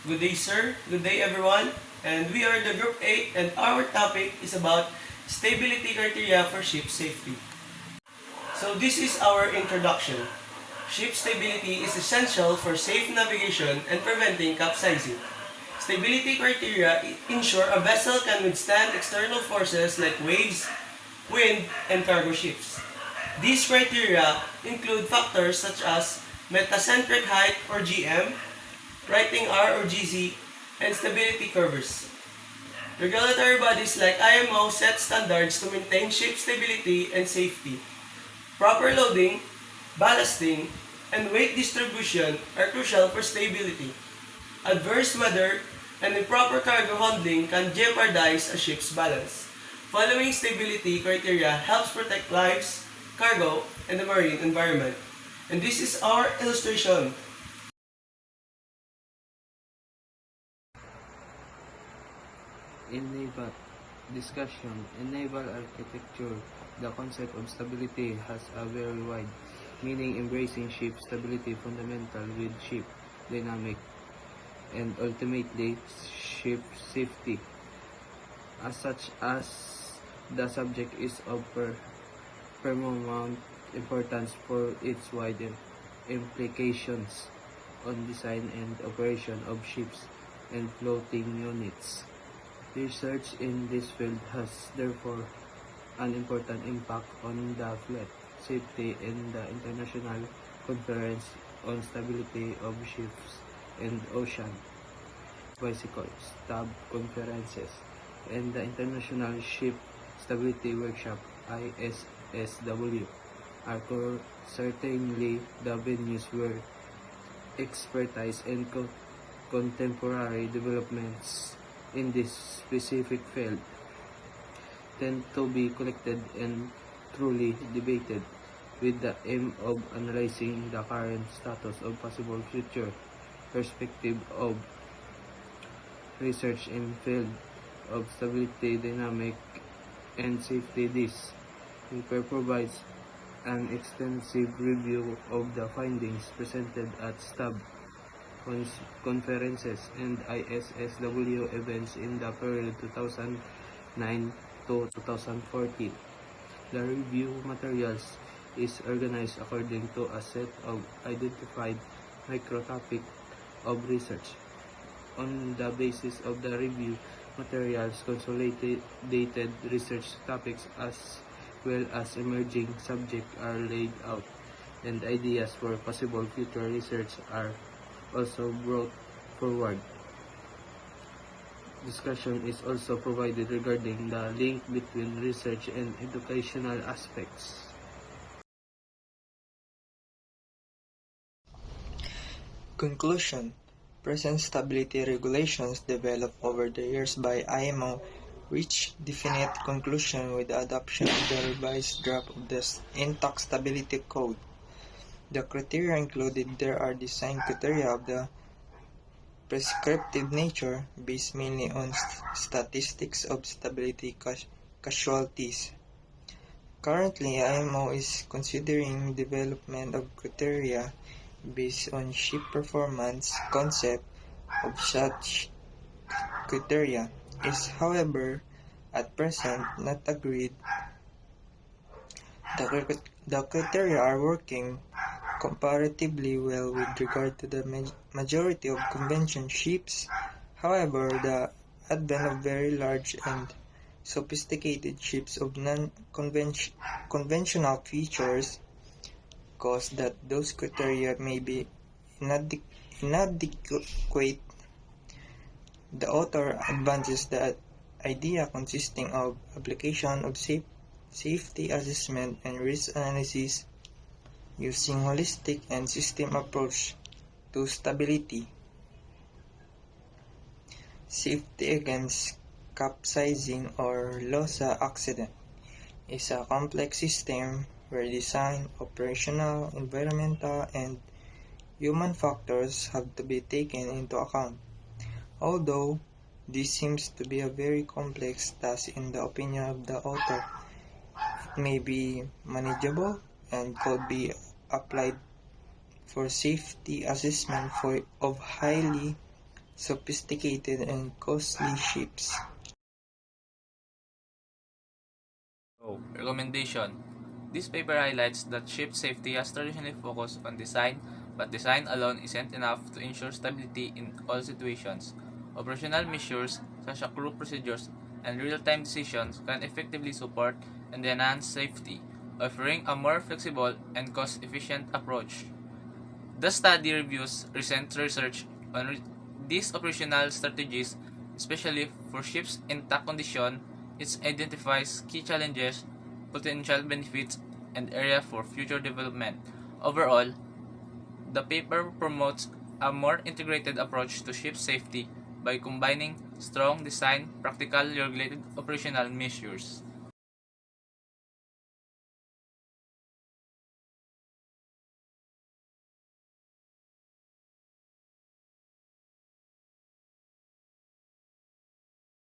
Good day, sir. Good day, everyone. And we are the Group 8, and our topic is about stability criteria for ship safety. So this is our introduction. Ship stability is essential for safe navigation and preventing capsizing. Stability criteria ensure a vessel can withstand external forces like waves, wind, and cargo shifts. These criteria include factors such as metacentric height or GM, writing R or GZ, and stability curves. Regulatory bodies like IMO set standards to maintain ship stability and safety. Proper loading, ballasting, and weight distribution are crucial for stability. Adverse weather and improper cargo handling can jeopardize a ship's balance. Following stability criteria helps protect lives, cargo, and the marine environment. And this is our illustration. In naval architecture, the concept of stability has a very wide meaning, embracing ship stability fundamental with ship dynamic and ultimately ship safety. As such, as the subject is of paramount importance for its wide implications on design and operation of ships and floating units. Research in this field has therefore an important impact on the fleet safety and the International Conference on Stability of Ships and Ocean Bicycle STAB conferences and the International Ship Stability Workshop ISSW are certainly the venues where expertise and contemporary developments in this specific field tend to be collected and truly debated with the aim of analyzing the current status of possible future perspective of research in field of stability, dynamic, and safety. This paper provides an extensive review of the findings presented at STAB conferences and ISSW events in the period 2009 to 2014. The review materials is organized according to a set of identified micro-topics of research. On the basis of the review materials, consolidated research topics as well as emerging subjects are laid out, and ideas for possible future research are also brought forward. Discussion is also provided regarding the link between research and educational aspects. Conclusion. Present stability regulations developed over the years by IMO reach definite conclusion with the adoption of the revised draft of the Intact Stability Code. The criteria included there are design criteria of the prescriptive nature based mainly on statistics of stability casualties. Currently, IMO is considering development of criteria based on ship performance. Concept of such criteria is, however, at present not agreed. The criteria are working comparatively well with regard to the majority of convention ships. However, the advent of very large and sophisticated ships of non-conventional features cause that those criteria may be inadequate. The author advances the idea consisting of application of safety assessment and risk analysis using holistic and system approach to stability. Safety against capsizing or loss accident is a complex system where design, operational, environmental, and human factors have to be taken into account. Although this seems to be a very complex task in the opinion of the author, it may be manageable and could be applied for safety assessment of highly sophisticated, and costly ships. Recommendation. This paper highlights that ship safety has traditionally focused on design, but design alone isn't enough to ensure stability in all situations. Operational measures, such as crew procedures and real-time decisions, can effectively support and enhance safety, offering a more flexible and cost-efficient approach. The study reviews recent research on these operational strategies, especially for ships in tack condition. It identifies key challenges, potential benefits, and area for future development. Overall, the paper promotes a more integrated approach to ship safety by combining strong design, practical regulated operational measures.